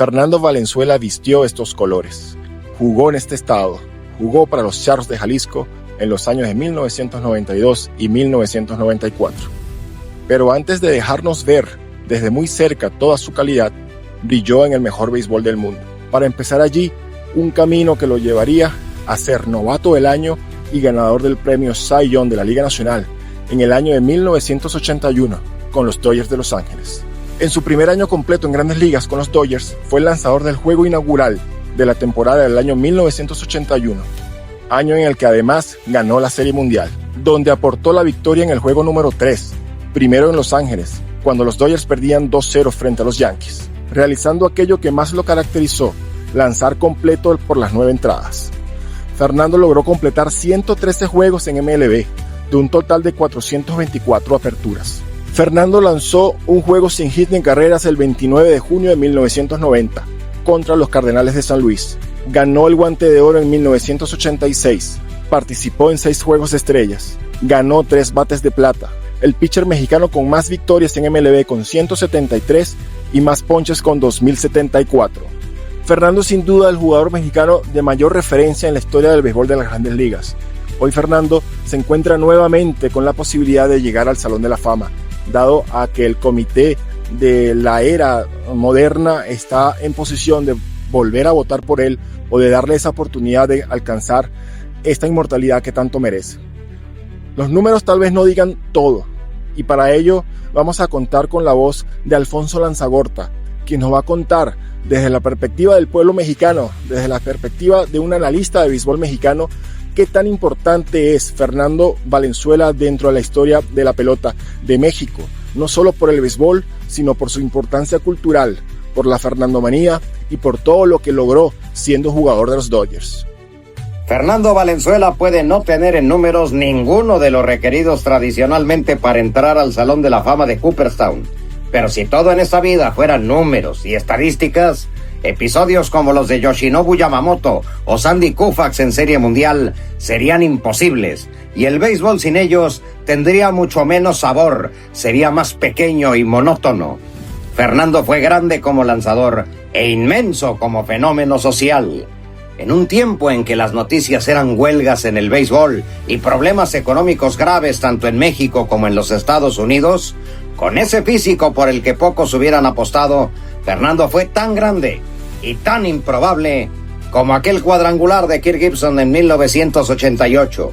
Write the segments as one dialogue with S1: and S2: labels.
S1: Fernando Valenzuela vistió estos colores. Jugó en este estado, jugó para los Charros de Jalisco en los años de 1992 y 1994. Pero antes de dejarnos ver desde muy cerca toda su calidad, brilló en el mejor béisbol del mundo. Para empezar allí, un camino que lo llevaría a ser novato del año y ganador del premio Cy Young de la Liga Nacional en el año de 1981 con los Dodgers de Los Ángeles. En su primer año completo en Grandes Ligas con los Dodgers, fue el lanzador del juego inaugural de la temporada del año 1981, año en el que además ganó la Serie Mundial, donde aportó la victoria en el juego número 3, primero en Los Ángeles, cuando los Dodgers perdían 2-0 frente a los Yankees, realizando aquello que más lo caracterizó, lanzar completo por las 9 entradas. Fernando logró completar 113 juegos en MLB, de un total de 424 aperturas. Fernando lanzó un juego sin hit ni carreras el 29 de junio de 1990 contra los Cardenales de San Luis. Ganó el Guante de Oro en 1986. Participó en 6 Juegos de Estrellas. Ganó 3 Bates de Plata. El pitcher mexicano con más victorias en MLB con 173 y más ponches con 2074. Fernando es sin duda el jugador mexicano de mayor referencia en la historia del béisbol de las Grandes Ligas. Hoy Fernando se encuentra nuevamente con la posibilidad de llegar al Salón de la Fama, dado a que el comité de la era moderna está en posición de volver a votar por él o de darle esa oportunidad de alcanzar esta inmortalidad que tanto merece. Los números tal vez no digan todo, y para ello vamos a contar con la voz de Alfonso Lanzagorta, quien nos va a contar desde la perspectiva del pueblo mexicano, desde la perspectiva de un analista de béisbol mexicano, qué tan importante es Fernando Valenzuela dentro de la historia de la pelota de México, no solo por el béisbol, sino por su importancia cultural, por la fernandomanía y por todo lo que logró siendo jugador de los Dodgers.
S2: Fernando Valenzuela puede no tener en números ninguno de los requeridos tradicionalmente para entrar al Salón de la Fama de Cooperstown, pero si todo en esta vida fueran números y estadísticas, episodios como los de Yoshinobu Yamamoto o Sandy Koufax en Serie Mundial serían imposibles, y el béisbol sin ellos tendría mucho menos sabor, sería más pequeño y monótono. Fernando fue grande como lanzador e inmenso como fenómeno social. En un tiempo en que las noticias eran huelgas en el béisbol y problemas económicos graves tanto en México como en los Estados Unidos, con ese físico por el que pocos hubieran apostado, Fernando fue tan grande y tan improbable como aquel cuadrangular de Kirk Gibson en 1988.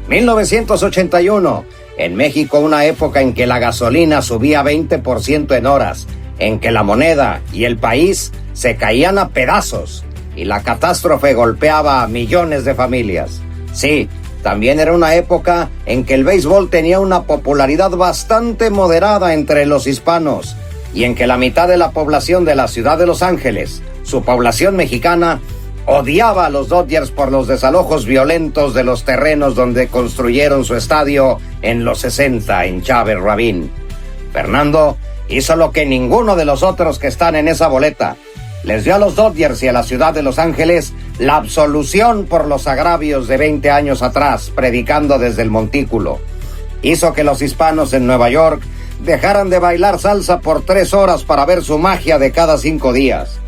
S2: 1981, en México, una época en que la gasolina subía 20% en horas, en que la moneda y el país se caían a pedazos y la catástrofe golpeaba a millones de familias. Sí, también era una época en que el béisbol tenía una popularidad bastante moderada entre los hispanos y en que la mitad de la población de la ciudad de Los Ángeles, su población mexicana, odiaba a los Dodgers por los desalojos violentos de los terrenos donde construyeron su estadio en los 60 en Chávez Rabín. Fernando hizo lo que ninguno de los otros que están en esa boleta. Les dio a los Dodgers y a la ciudad de Los Ángeles la absolución por los agravios de 20 años atrás, predicando desde el montículo. Hizo que los hispanos en Nueva York dejaran de bailar salsa por 3 horas para ver su magia de cada 5 días.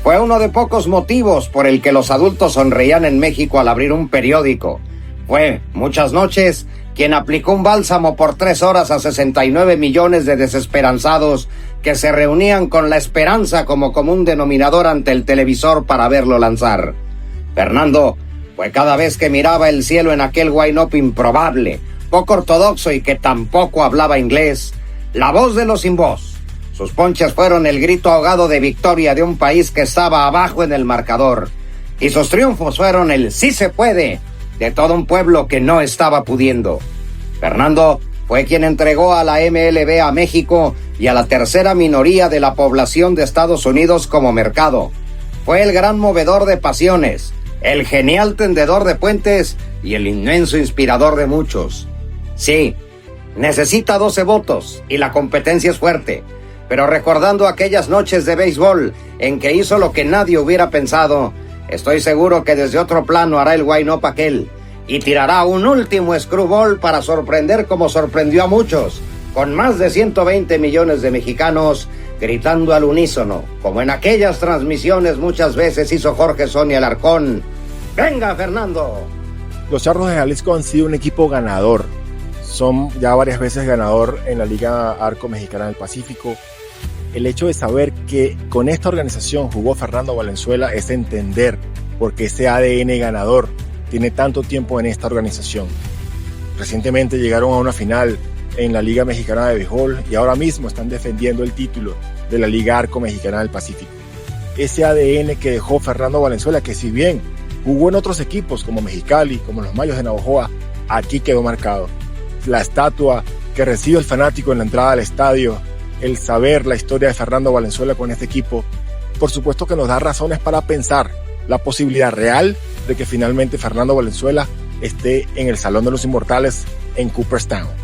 S2: Fue uno de pocos motivos por el que los adultos sonreían en México al abrir un periódico. Fue, muchas noches, quien aplicó un bálsamo por 3 horas a 69 millones de desesperanzados que se reunían con la esperanza como común denominador ante el televisor para verlo lanzar. Fernando fue cada vez que miraba el cielo en aquel line-up improbable, poco ortodoxo y que tampoco hablaba inglés, la voz de los sin voz. Sus ponches fueron el grito ahogado de victoria de un país que estaba abajo en el marcador, y sus triunfos fueron el sí se puede de todo un pueblo que no estaba pudiendo. Fernando fue quien entregó a la MLB a México y a la tercera minoría de la población de Estados Unidos como mercado. Fue el gran movedor de pasiones, el genial tendedor de puentes y el inmenso inspirador de muchos. Sí, necesita 12 votos y la competencia es fuerte, pero recordando aquellas noches de béisbol en que hizo lo que nadie hubiera pensado, estoy seguro que desde otro plano hará el line-up aquel y tirará un último screwball para sorprender como sorprendió a muchos, con más de 120 millones de mexicanos gritando al unísono, como en aquellas transmisiones muchas veces hizo Jorge Sonia Alarcón. ¡Venga, Fernando!
S1: Los Charros de Jalisco han sido un equipo ganador. Son ya varias veces ganador en la Liga Arco Mexicana del Pacífico. El hecho de saber que con esta organización jugó Fernando Valenzuela es entender por qué ese ADN ganador tiene tanto tiempo en esta organización. Recientemente llegaron a una final en la Liga Mexicana de Béisbol y ahora mismo están defendiendo el título de la Liga Arco Mexicana del Pacífico. Ese ADN que dejó Fernando Valenzuela, que si bien jugó en otros equipos como Mexicali, como los Mayos de Navojoa, aquí quedó marcado. La estatua que recibe el fanático en la entrada al estadio, el saber la historia de Fernando Valenzuela con este equipo, por supuesto que nos da razones para pensar la posibilidad real de que finalmente Fernando Valenzuela esté en el Salón de los Inmortales en Cooperstown.